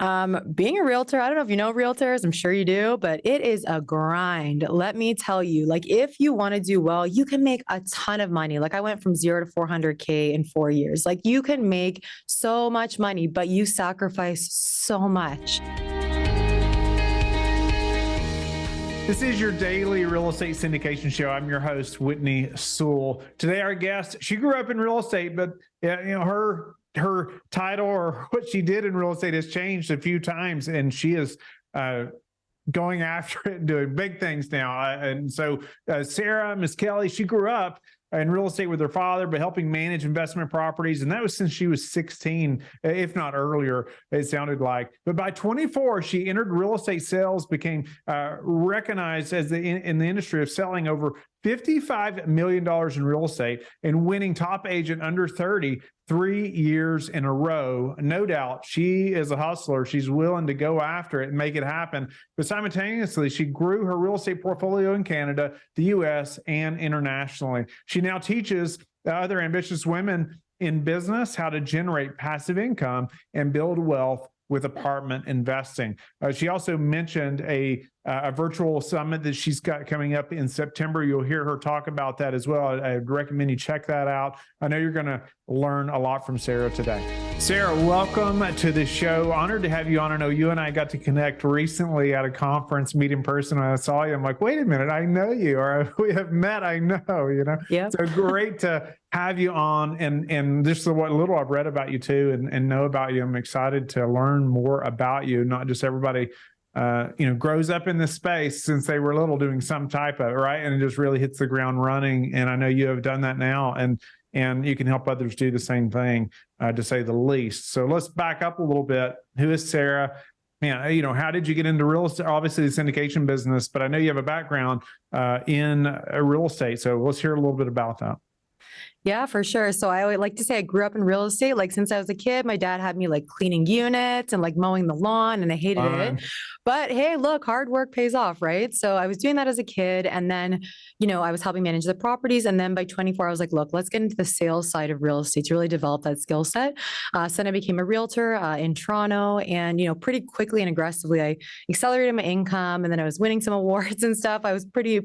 Being a realtor, I don't know if you know realtors, I'm sure you do, but it is a grind. Let me tell you, like if you want to do well, you can make a ton of money. Like I went from 0 to 400K in 4 years. Like you can make so much money, but you sacrifice so much. This is your daily real estate syndication show. I'm your host, Whitney Sewell. Today, our guest, she grew up in real estate, but her title or what she did in real estate has changed a few times, and she is going after it and doing big things now. And so Sarah Miskelly, she grew up in real estate with her father, but helping manage investment properties. And that was since she was 16, if not earlier, it sounded like. But by 24, she entered real estate sales, became recognized as in the industry of selling over $55 million in real estate and winning top agent under 30 3 years in a row. No doubt she is a hustler. She's willing to go after it and make it happen. But simultaneously, she grew her real estate portfolio in Canada, the US, and internationally. She now teaches other ambitious women in business how to generate passive income and build wealth with apartment investing. She also mentioned a virtual summit that she's got coming up in September. You'll hear her talk about that as well. I'd recommend you check that out. I know you're going to learn a lot from Sarah today. Sarah, welcome to the show. Honored to have you on. I know you and I got to connect recently at a conference, meet in person. When I saw you, I'm like, wait a minute, I know you, or we have met, I know, Yeah. So great to have you on, and just what little I've read about you too and know about you. I'm excited to learn more about you. Not just everybody grows up in this space since they were little doing some type of, right? And it just really hits the ground running. And I know you have done that now, and you can help others do the same thing, to say the least. So let's back up a little bit. Who is Sarah? Man, how did you get into real estate? Obviously the syndication business, but I know you have a background in real estate. So let's hear a little bit about that. Yeah, for sure. So I always like to say I grew up in real estate. Like since I was a kid, my dad had me like cleaning units and like mowing the lawn, and I hated it. But hey, look, hard work pays off, right? So I was doing that as a kid, and then, I was helping manage the properties. And then by 24, I was like, look, let's get into the sales side of real estate to really develop that skill set. So then I became a realtor in Toronto, and pretty quickly and aggressively, I accelerated my income, and then I was winning some awards and stuff. I was pretty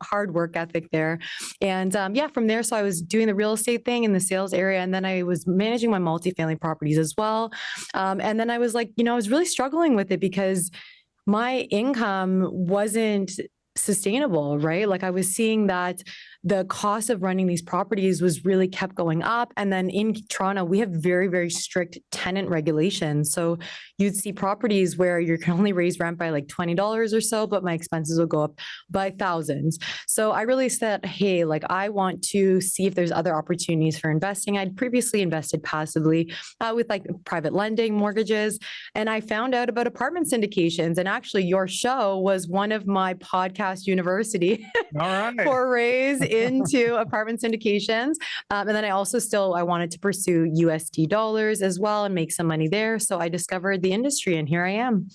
hard work ethic there, and from there, so I was doing the real estate thing in the sales area. And then I was managing my multifamily properties as well. And then I was like, I was really struggling with it because my income wasn't sustainable, right? Like I was seeing that the cost of running these properties was really kept going up. And then in Toronto, we have very, very strict tenant regulations. So you'd see properties where you can only raise rent by like $20 or so, but my expenses will go up by thousands. So I really said, hey, like I want to see if there's other opportunities for investing. I'd previously invested passively with like private lending, mortgages, and I found out about apartment syndications. And actually your show was one of my podcast university forays into apartment syndications. And then I also I wanted to pursue USD dollars as well and make some money there. So I discovered the industry, and here I am.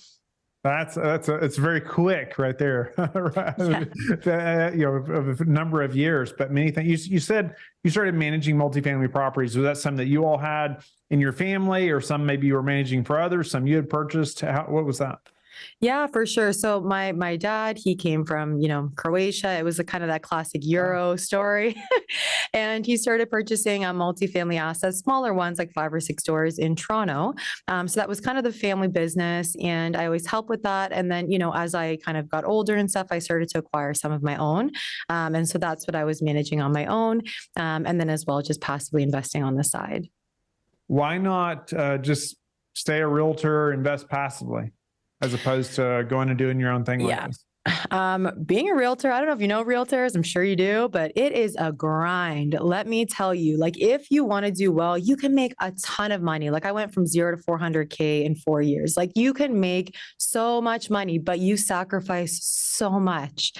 It's very quick right there. Of a number of years, but many things. You said you started managing multifamily properties. Was that something that you all had in your family, or some maybe you were managing for others, some you had purchased? What was that? Yeah, for sure. So my dad, he came from, Croatia. It was a kind of that classic Euro story. And he started purchasing multifamily assets, smaller ones, like 5 or 6 doors in Toronto. So that was kind of the family business. And I always helped with that. And then, as I kind of got older and stuff, I started to acquire some of my own. And so that's what I was managing on my own. And then as well, just passively investing on the side. Why not just stay a realtor, invest passively, as opposed to going and doing your own thing like this? Being a realtor, I don't know if you know realtors, I'm sure you do, but it is a grind. Let me tell you, like if you want to do well, you can make a ton of money. Like I went from 0 to 400K in 4 years. Like you can make so much money, but you sacrifice so much.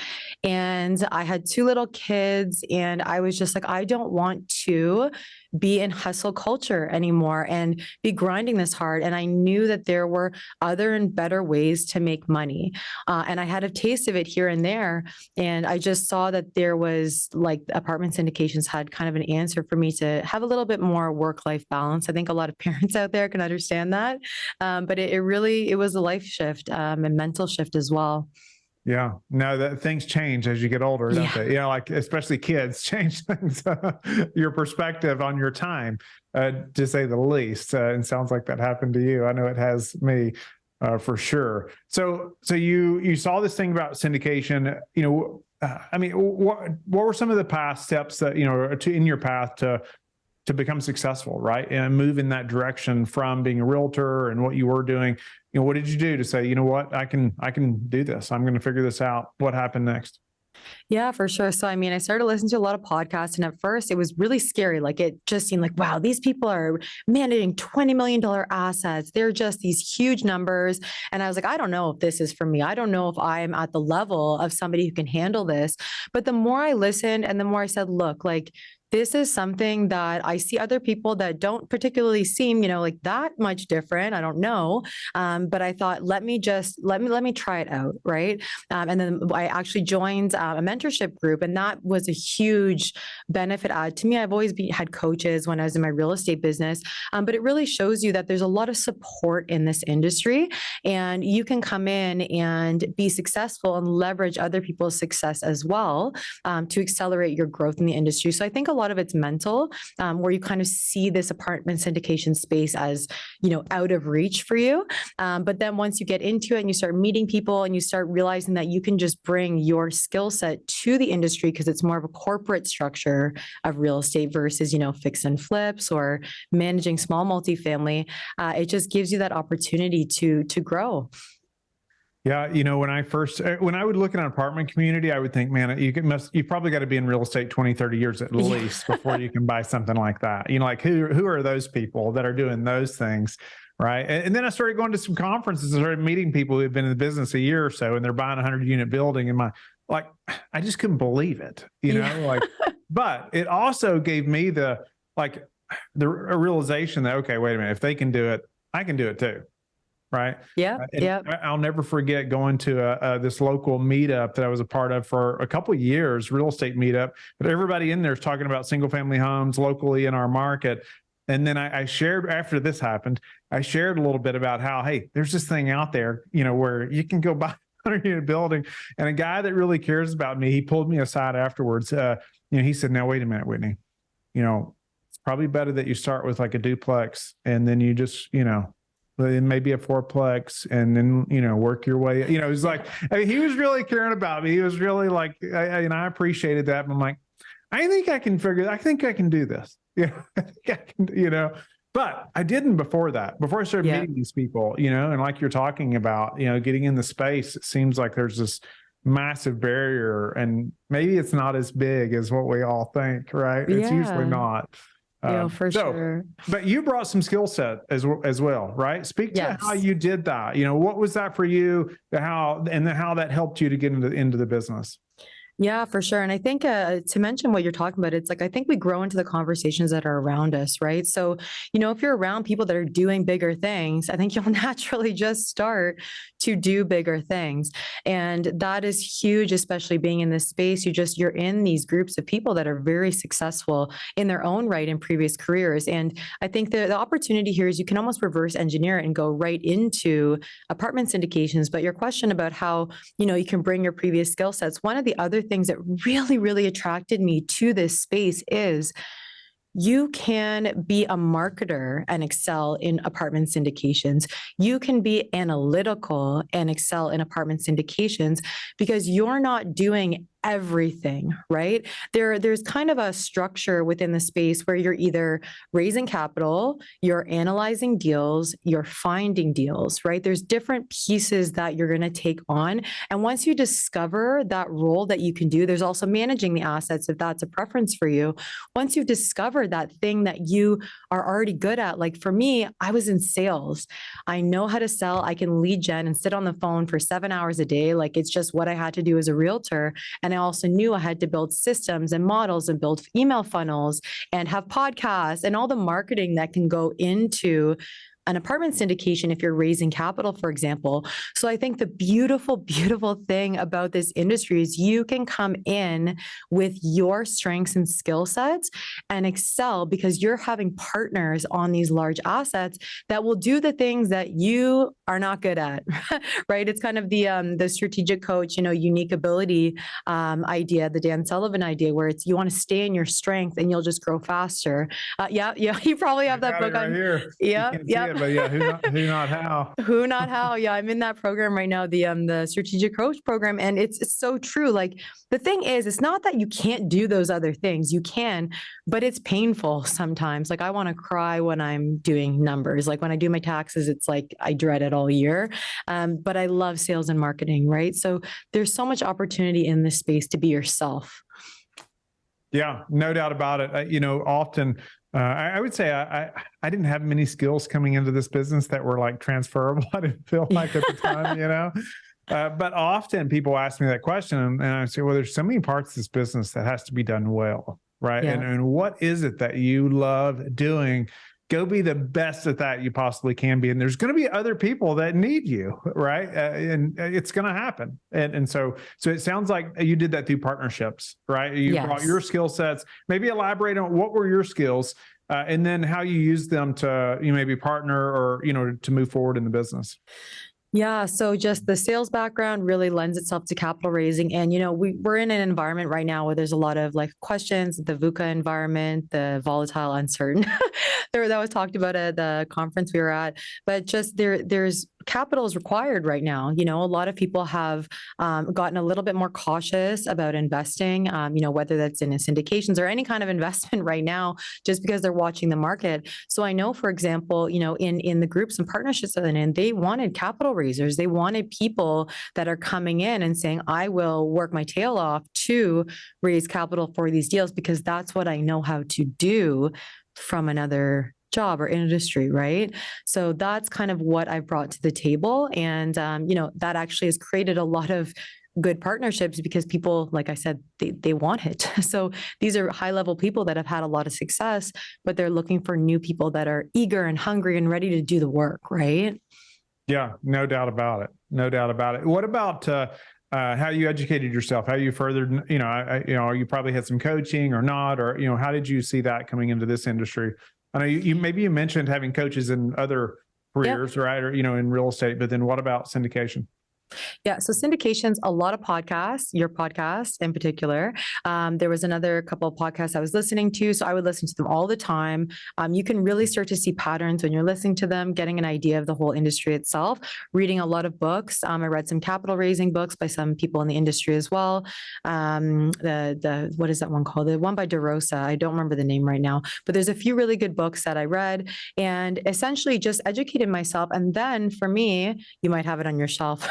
And I had 2 little kids, and I was just like, I don't want to be in hustle culture anymore and be grinding this hard. And I knew that there were other and better ways to make money. And I had a taste of it here and there. And I just saw that there was like apartment syndications had kind of an answer for me to have a little bit more work-life balance. I think a lot of parents out there can understand that. But it really, it was a life shift and mental shift as well. Yeah, no, that things change as you get older, don't they? You know, like especially kids change things, your perspective on your time, to say the least. And sounds like that happened to you. I know it has me, for sure. So you saw this thing about syndication. You know, I mean, what were some of the past steps that in your path to become successful, right? And move in that direction from being a realtor and what you were doing. You know, what did you do to say, you know what, I can do this. I'm going to figure this out. What happened next? Yeah, for sure. So, I mean, I started listening to a lot of podcasts, and at first it was really scary. Like, it just seemed like, wow, these people are managing $20 million assets. They're just these huge numbers. And I was like, I don't know if this is for me. I don't know if I'm at the level of somebody who can handle this. But the more I listened and the more I said, look, like, this is something that I see other people that don't particularly seem, like that much different. I don't know. But I thought, let me try it out. Right. And then I actually joined a mentorship group, and that was a huge benefit add to me. I've always had coaches when I was in my real estate business, but it really shows you that there's a lot of support in this industry, and you can come in and be successful and leverage other people's success as well, to accelerate your growth in the industry. So I think a lot of it's mental, where you kind of see this apartment syndication space as, out of reach for you. But then once you get into it and you start meeting people and you start realizing that you can just bring your skill set to the industry, because it's more of a corporate structure of real estate versus, fix and flips or managing small multifamily, it just gives you that opportunity to grow. Yeah, when I would look at an apartment community, I would think, man, you probably got to be in real estate 20, 30 years at least before you can buy something like that. Like who are those people that are doing those things, right? And then I started going to some conferences and started meeting people who had been in the business a year or so, and they're buying a 100-unit building, and I just couldn't believe it, but it also gave me a realization that, okay, wait a minute, if they can do it, I can do it too. Right. Yeah. I'll never forget going to this local meetup that I was a part of for a couple of years, real estate meetup. But everybody in there is talking about single family homes locally in our market. And then I shared, after this happened, I shared a little bit about how, hey, there's this thing out there, where you can go buy a 100-unit building. And a guy that really cares about me, he pulled me aside afterwards. He said, now, wait a minute, Whitney, it's probably better that you start with like a duplex, and then you just, maybe a fourplex, and then, work your way. It was like, he was really caring about me. He was really like, I appreciated that. And I'm like, I think I can do this. I think I can, but I didn't before that, before I started meeting these people, and like you're talking about, getting in the space, it seems like there's this massive barrier, and maybe it's not as big as what we all think, right? It's usually not. For sure. But you brought some skill set as well, right? Speak to how you did that. What was that for you? How that helped you to get into the business? Yeah, for sure. And I think to mention what you're talking about, it's like, I think we grow into the conversations that are around us, right? So, if you're around people that are doing bigger things, I think you'll naturally just start to do bigger things. And that is huge, especially being in this space. You're in these groups of people that are very successful in their own right in previous careers. And I think the opportunity here is you can almost reverse engineer it and go right into apartment syndications. But your question about how, you can bring your previous skill sets, one of the other things that really, really attracted me to this space is you can be a marketer and excel in apartment syndications. You can be analytical and excel in apartment syndications because you're not doing everything, right? There's kind of a structure within the space where you're either raising capital, you're analyzing deals, you're finding deals, right? There's different pieces that you're going to take on. And once you discover that role that you can do, there's also managing the assets if that's a preference for you. Once you discover that thing that you are already good at, like for me, I was in sales. I know how to sell. I can lead gen and sit on the phone for 7 hours a day. Like it's just what I had to do as a realtor. And And I also knew I had to build systems and models and build email funnels and have podcasts and all the marketing that can go into an apartment syndication if you're raising capital, for example. So I think the beautiful, beautiful thing about this industry is you can come in with your strengths and skill sets and excel because you're having partners on these large assets that will do the things that you are not good at, right? It's kind of the strategic coach, unique ability idea, the Dan Sullivan idea, where it's you want to stay in your strength and you'll just grow faster. Yeah, you probably have that book right on here. Yeah. But yeah, who not how. Who not how? Yeah, I'm in that program right now, the strategic coach program, and it's so true. Like the thing is, it's not that you can't do those other things. You can, but it's painful sometimes. Like I want to cry when I'm doing numbers. Like when I do my taxes, it's like I dread it all year. But I love sales and marketing, right? So there's so much opportunity in this space to be yourself. Yeah, no doubt about it. Often I would say I didn't have many skills coming into this business that were like transferable. I didn't feel like at the time, but often people ask me that question and I say, well, there's so many parts of this business that has to be done well, right? Yeah. And what is it that you love doing? Go be the best at that you possibly can be. And there's going to be other people that need you, right? And it's going to happen. And so it sounds like you did that through partnerships, right? You brought your skill sets. Maybe elaborate on what were your skills and then how you use them to maybe partner or, to move forward in the business. Yeah. So just the sales background really lends itself to capital raising. And, we're in an environment right now where there's a lot of like questions, the VUCA environment, the volatile, uncertain. That was talked about at the conference we were at, but just there's capital is required right now. A lot of people have gotten a little bit more cautious about investing, whether that's in syndications or any kind of investment right now, just because they're watching the market. So I know, for example, in the groups and partnerships that I'm in, they wanted capital raisers. They wanted people that are coming in and saying, I will work my tail off to raise capital for these deals because that's what I know how to do from another job or industry, right? So that's kind of what I brought to the table. And, that actually has created a lot of good partnerships because people, like I said, they want it. So these are high level people that have had a lot of success, but they're looking for new people that are eager and hungry and ready to do the work, right? Yeah, no doubt about it. No doubt about it. What about how you educated yourself? How you furthered, you probably had some coaching or not, or, how did you see that coming into this industry? I know you maybe you mentioned having coaches in other careers, right? Or, in real estate, but then what about syndication? Yeah. So syndications, a lot of podcasts, your podcast in particular. There was another couple of podcasts I was listening to. So I would listen to them all the time. You can really start to see patterns when you're listening to them, getting an idea of the whole industry itself, reading a lot of books. I read some capital raising books by some people in the industry as well. What is that one called? The one by DeRosa. I don't remember the name right now, but there's a few really good books that I read and essentially just educated myself. And then for me, you might have it on your shelf.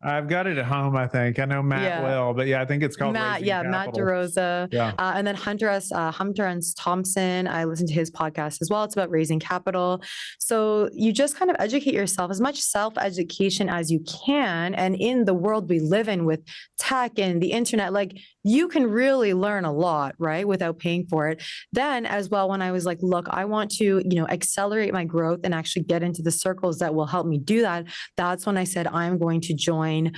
I've got it at home, I think. I know Matt well, but I think it's called Matt. Raising Capital. Matt DeRosa. Yeah. And then Hunter S. Thompson. I listened to his podcast as well. It's about raising capital. So you just kind of educate yourself, as much self-education as you can. And in the world we live in with tech and the internet, like you can really learn a lot, right? Without paying for it. Then as well, when I was like, look, I want to, accelerate my growth and actually get into the circles that will help me do that. That's when I said, I'm going to join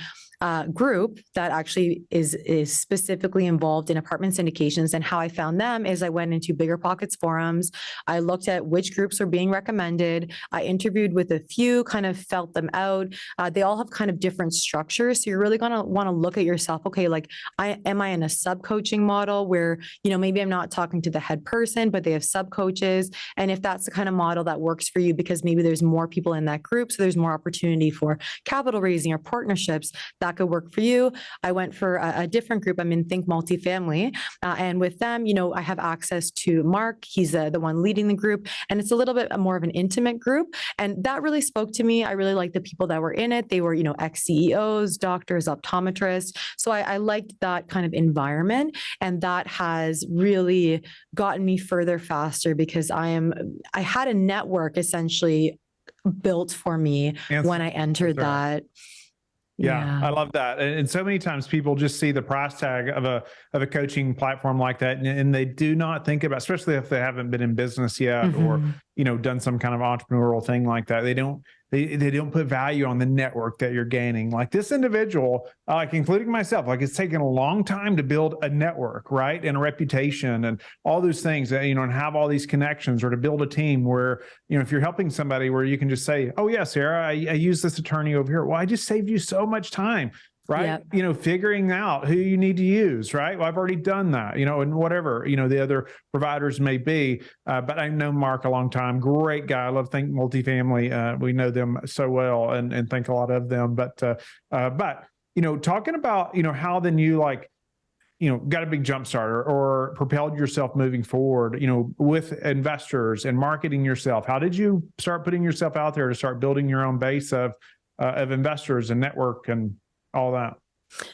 group that actually is specifically involved in apartment syndications. And how I found them is I went into Bigger Pockets forums. I looked at which groups were being recommended. I interviewed with a few, kind of felt them out. They all have kind of different structures. So you're really going to want to look at yourself. Okay, like am I in a sub coaching model where, maybe I'm not talking to the head person, but they have sub coaches. And if that's the kind of model that works for you, because maybe there's more people in that group, so there's more opportunity for capital raising or partnerships, that could work for you. I went for a different group. I'm in Think Multifamily. And with them, I have access to Mark. He's the one leading the group. And it's a little bit more of an intimate group. And that really spoke to me. I really liked the people that were in it. They were, ex-CEOs, doctors, optometrists. So I liked that kind of environment. And that has really gotten me further faster because I had a network essentially built for me when I entered that. Yeah, I love that. And so many times people just see the price tag of a coaching platform like that, and they do not think about, especially if they haven't been in business yet or done some kind of entrepreneurial thing like that. They don't put value on the network that you're gaining. Like this individual, like including myself, like it's taken a long time to build a network, right, and a reputation and all those things, and have all these connections, or to build a team where if you're helping somebody, where you can just say, oh yeah, Sarah, I use this attorney over here. Well, I just saved you so much time, right? Yep. Figuring out who you need to use, right? Well, I've already done that, and whatever, the other providers may be. But I've known Mark a long time. Great guy. I love Think Multifamily. We know them so well and think a lot of them. But talking about, how then you got a big jump starter or propelled yourself moving forward, with investors and marketing yourself. How did you start putting yourself out there to start building your own base of investors and network and all that?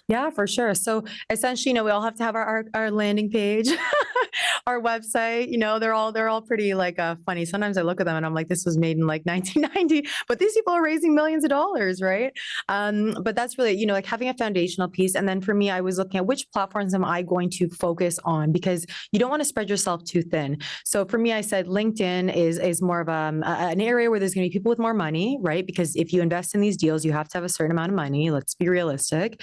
Yeah, for sure. So essentially, we all have to have our landing page, our website. They're all pretty funny. Sometimes I look at them and I'm like, this was made in 1990, but these people are raising millions of dollars, right? But that's really, having a foundational piece. And then for me, I was looking at which platforms am I going to focus on, because you don't want to spread yourself too thin. So for me, I said LinkedIn is more of an area where there's going to be people with more money, right? Because if you invest in these deals, you have to have a certain amount of money. Let's be realistic.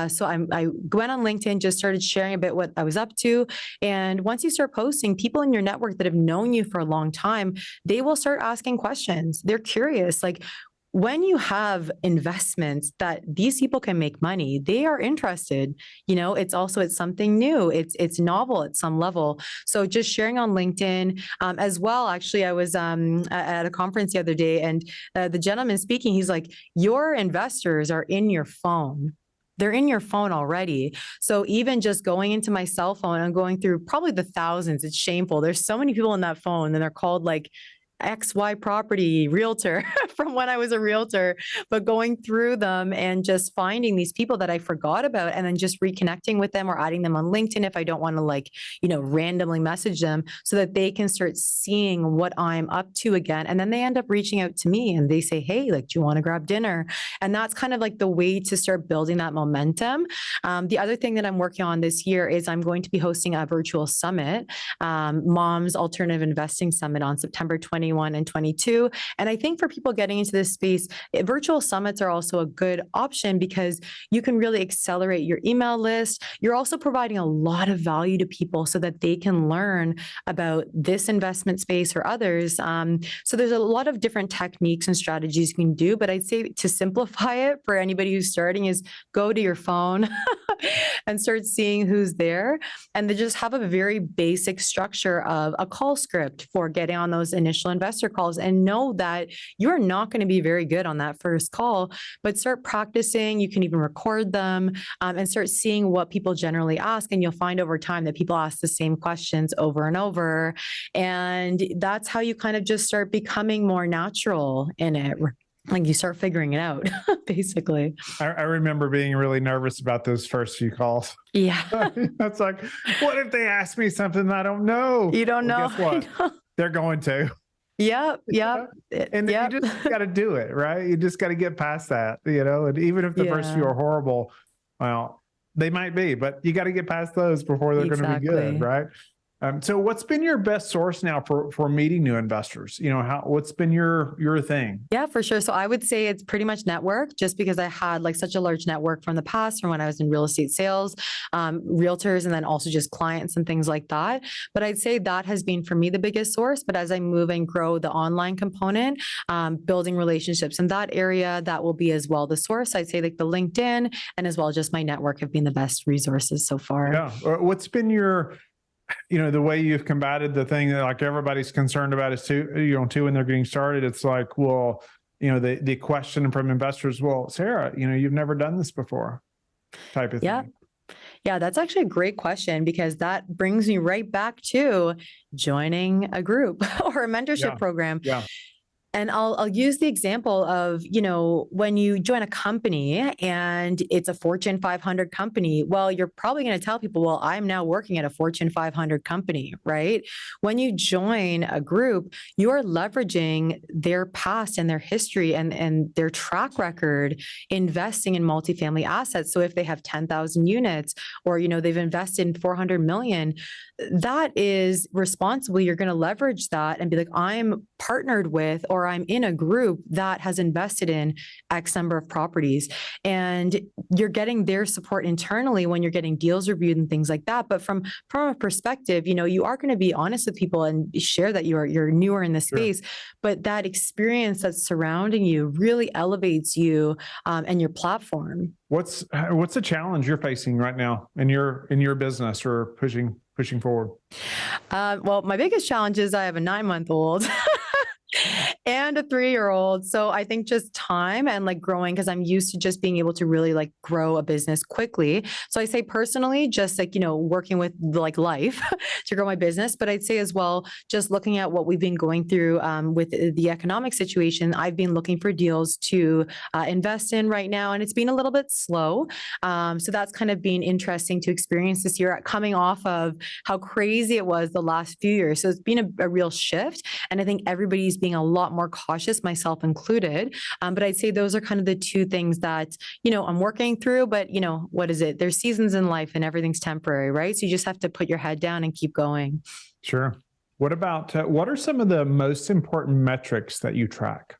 So I went on LinkedIn, just started sharing a bit what I was up to. And once you start posting, people in your network that have known you for a long time, they will start asking questions. They're curious. When you have investments that these people can make money, they are interested. It's something new. It's novel at some level. So just sharing on LinkedIn as well. Actually, I was at a conference the other day, and the gentleman speaking, he's like, your investors are in your phone. They're in your phone already. So even just going into my cell phone and going through probably the thousands, it's shameful. There's so many people in that phone, and they're called XY property realtor from when I was a realtor, but going through them and just finding these people that I forgot about, and then just reconnecting with them or adding them on LinkedIn if I don't want to randomly message them, so that they can start seeing what I'm up to again. And then they end up reaching out to me and they say, hey, do you want to grab dinner? And that's kind of the way to start building that momentum. The other thing that I'm working on this year is I'm going to be hosting a virtual summit, Mom's Alternative Investing Summit, on September 21 and 22. And I think for people getting into this space, virtual summits are also a good option, because you can really accelerate your email list. You're also providing a lot of value to people so that they can learn about this investment space or others. So there's a lot of different techniques and strategies you can do, but I'd say to simplify it for anybody who's starting is go to your phone and start seeing who's there, and then just have a very basic structure of a call script for getting on those initial investor calls, and know that you're not going to be very good on that first call, but start practicing. You can even record them and start seeing what people generally ask. And you'll find over time that people ask the same questions over and over. And that's how you kind of just start becoming more natural in it. You start figuring it out, basically. I remember being really nervous about those first few calls. Yeah. That's what if they ask me something I don't know? You don't know. Guess what? They're going to. Yep. And you just got to do it, right? You just got to get past that, and even if the first few are horrible, well, they might be, but you got to get past those before they're going to be good, right? So what's been your best source now for meeting new investors? What's been your thing? Yeah, for sure. So I would say it's pretty much network, just because I had such a large network from the past, from when I was in real estate sales, realtors, and then also just clients and things like that. But I'd say that has been for me the biggest source. But as I move and grow the online component, building relationships in that area, that will be as well the source. I'd say the LinkedIn and as well just my network have been the best resources so far. Yeah. What's been your the way you've combated the thing that everybody's concerned about is too when they're getting started, it's the question from investors, well, Sarah, you've never done this before type of thing. Yeah, that's actually a great question, because that brings me right back to joining a group or a mentorship program. Yeah. And I'll use the example of, when you join a company and it's a Fortune 500 company, well, you're probably going to tell people, well, I'm now working at a Fortune 500 company, right? When you join a group, you're leveraging their past and their history and their track record investing in multifamily assets. So if they have 10,000 units or, they've invested in 400 million, that is responsible. You're going to leverage that and be like, I'm partnered with, or I'm in a group that has invested in X number of properties. And you're getting their support internally when you're getting deals reviewed and things like that. But from a perspective, you are going to be honest with people and share that you're newer in the space, but that experience that's surrounding you really elevates you and your platform. What's the challenge you're facing right now in your business or pushing forward? Well, my biggest challenge is I have a 9-month-old and a 3-year-old. So I think just time and like growing, because I'm used to just being able to really like grow a business quickly. So I say personally, just like, working with like life to grow my business. But I'd say as well, just looking at what we've been going through with the economic situation, I've been looking for deals to invest in right now. And it's been a little bit slow. So that's kind of been interesting to experience this year, coming off of how crazy it was the last few years. So it's been a real shift. And I think everybody's being a lot more cautious, myself included. But I'd say those are kind of the two things that, I'm working through, but what is it? There's seasons in life and everything's temporary, right? So you just have to put your head down and keep going. Sure. What are some of the most important metrics that you track?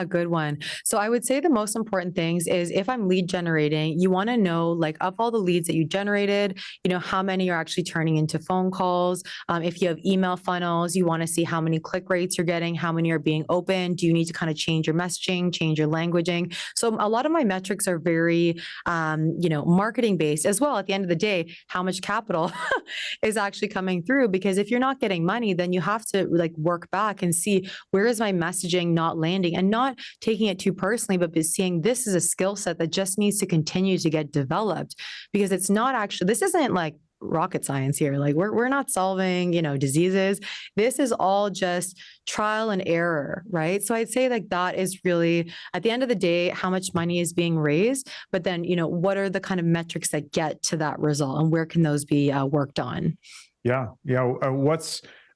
Good one. So I would say the most important things is if I'm lead generating, you want to know like of all the leads that you generated, how many are actually turning into phone calls. If you have email funnels, you want to see how many click rates you're getting, how many are being opened. Do you need to kind of change your messaging, change your languaging? So a lot of my metrics are very, marketing based as well. At the end of the day, how much capital is actually coming through? Because if you're not getting money, then you have to like work back and see where is my messaging not landing and not taking it too personally, but seeing this is a skill set that just needs to continue to get developed because it's not actually, this isn't like rocket science here. Like we're not solving, diseases. This is all just trial and error, right? So I'd say like that is really at the end of the day, how much money is being raised, but then, what are the kind of metrics that get to that result and where can those be worked on? Yeah.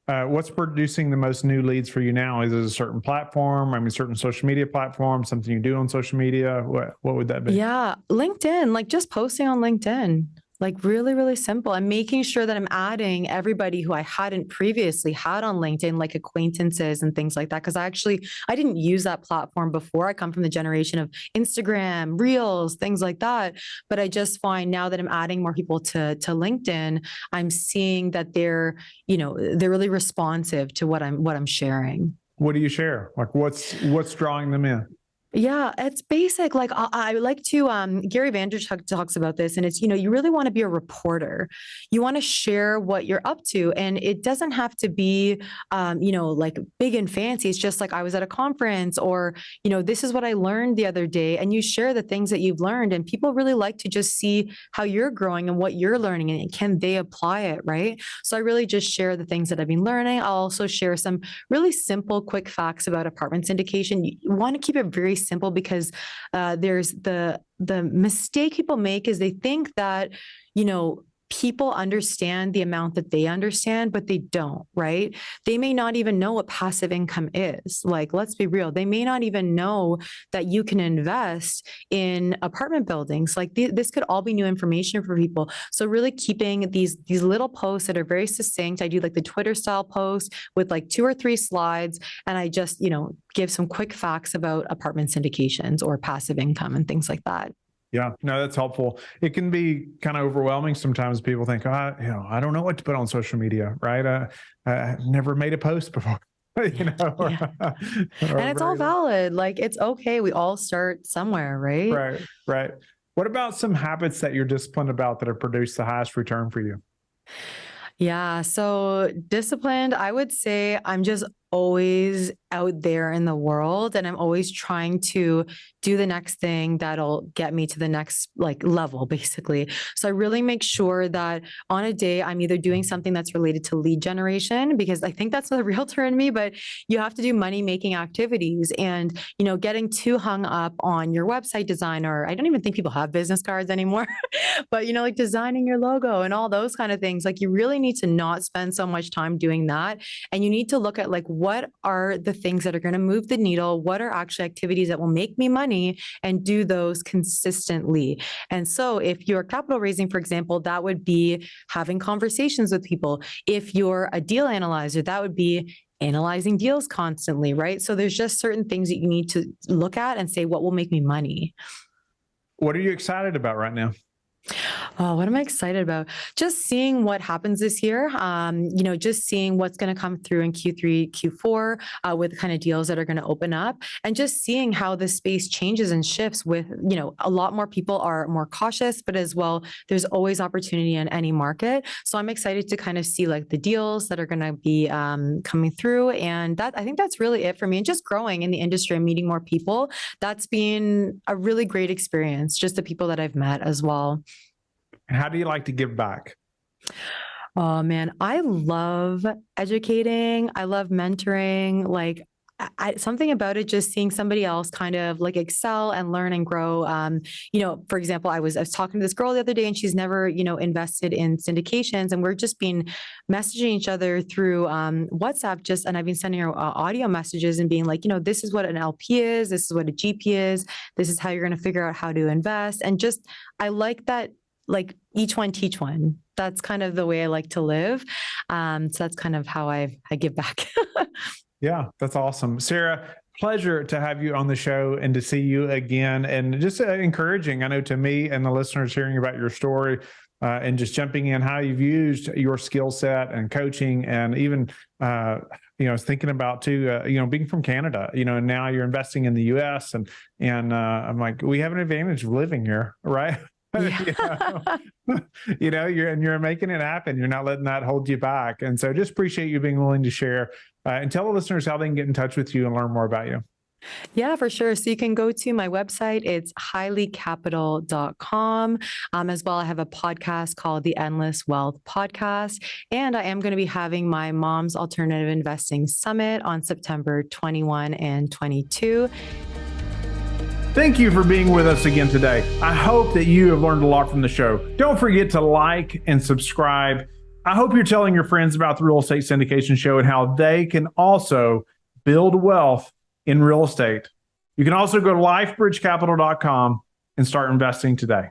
What's producing the most new leads for you now? Is it a certain platform? I mean, certain social media platform, something you do on social media? What would that be? Yeah, LinkedIn, like just posting on LinkedIn. Like really, really simple. I'm making sure that I'm adding everybody who I hadn't previously had on LinkedIn, like acquaintances and things like that. Cause I didn't use that platform before. I come from the generation of Instagram, Reels, things like that. But I just find now that I'm adding more people to LinkedIn, I'm seeing that they're really responsive to what I'm sharing. What do you share? Like what's drawing them in? Yeah, it's basic. Like I like to, Gary Vaynerchuk talks about this and it's, you really want to be a reporter. You want to share what you're up to and it doesn't have to be, like big and fancy. It's just like I was at a conference or, this is what I learned the other day and you share the things that you've learned and people really like to just see how you're growing and what you're learning and can they apply it, right? So I really just share the things that I've been learning. I'll also share some really simple, quick facts about apartment syndication. You want to keep it very simple because there's the mistake people make is they think that people understand the amount that they understand, but they don't, right? They may not even know what passive income is. Like, let's be real. They may not even know that you can invest in apartment buildings. Like this could all be new information for people. So really keeping these little posts that are very succinct. I do like the Twitter style post with like 2 or 3 slides. And I just, give some quick facts about apartment syndications or passive income and things like that. Yeah, no, that's helpful. It can be kind of overwhelming sometimes. People think, I don't know what to put on social media, right? I've never made a post before, Yeah. And it's all valid. Like it's okay. We all start somewhere, right? Right. What about some habits that you're disciplined about that have produced the highest return for you? Yeah. So disciplined, I would say I'm just always out there in the world, and I'm always trying to do the next thing that'll get me to the next like level, basically. So I really make sure that on a day I'm either doing something that's related to lead generation, because I think that's the realtor in me, but you have to do money making activities. And, getting too hung up on your website design, or I don't even think people have business cards anymore, but, like designing your logo and all those kind of things, like you really need to not spend so much time doing that. And you need to look at like, what are the things that are going to move the needle? What are actually activities that will make me money, and do those consistently? And so if you're capital raising, for example, that would be having conversations with people. If you're a deal analyzer, that would be analyzing deals constantly, right? So there's just certain things that you need to look at and say, what will make me money? What are you excited about right now? Oh, what am I excited about? Just seeing what happens this year. Just seeing what's going to come through in Q3, Q4 with kind of deals that are going to open up, and just seeing how the space changes and shifts with, a lot more people are more cautious, but as well, there's always opportunity in any market. So I'm excited to kind of see like the deals that are going to be coming through. And I think that's really it for me. And just growing in the industry and meeting more people. That's been a really great experience, just the people that I've met as well. And how do you like to give back? Oh man, I love educating. I love mentoring. Like something about it, just seeing somebody else kind of like excel and learn and grow. For example, I was talking to this girl the other day, and she's never, invested in syndications, and we're just been messaging each other through WhatsApp. And I've been sending her audio messages and being like, this is what an LP is, this is what a GP is, this is how you're going to figure out how to invest, and just I like that. Like each one teach one. That's kind of the way I like to live. So that's kind of how I give back. Yeah, that's awesome. Sarah, pleasure to have you on the show and to see you again. And just encouraging, I know, to me and the listeners hearing about your story and just jumping in how you've used your skill set and coaching, and even, thinking about too, being from Canada, and now you're investing in the US, and I'm like, we have an advantage of living here, right? Yeah. You're making it happen. You're not letting that hold you back. And so just appreciate you being willing to share and tell the listeners how they can get in touch with you and learn more about you. Yeah, for sure. So you can go to my website. It's highlycapital.com. As well, I have a podcast called the Endless Wealth Podcast. And I am going to be having my Mom's Alternative Investing Summit on September 21 and 22. Thank you for being with us again today. I hope that you have learned a lot from the show. Don't forget to like and subscribe. I hope you're telling your friends about the Real Estate Syndication Show and how they can also build wealth in real estate. You can also go to lifebridgecapital.com and start investing today.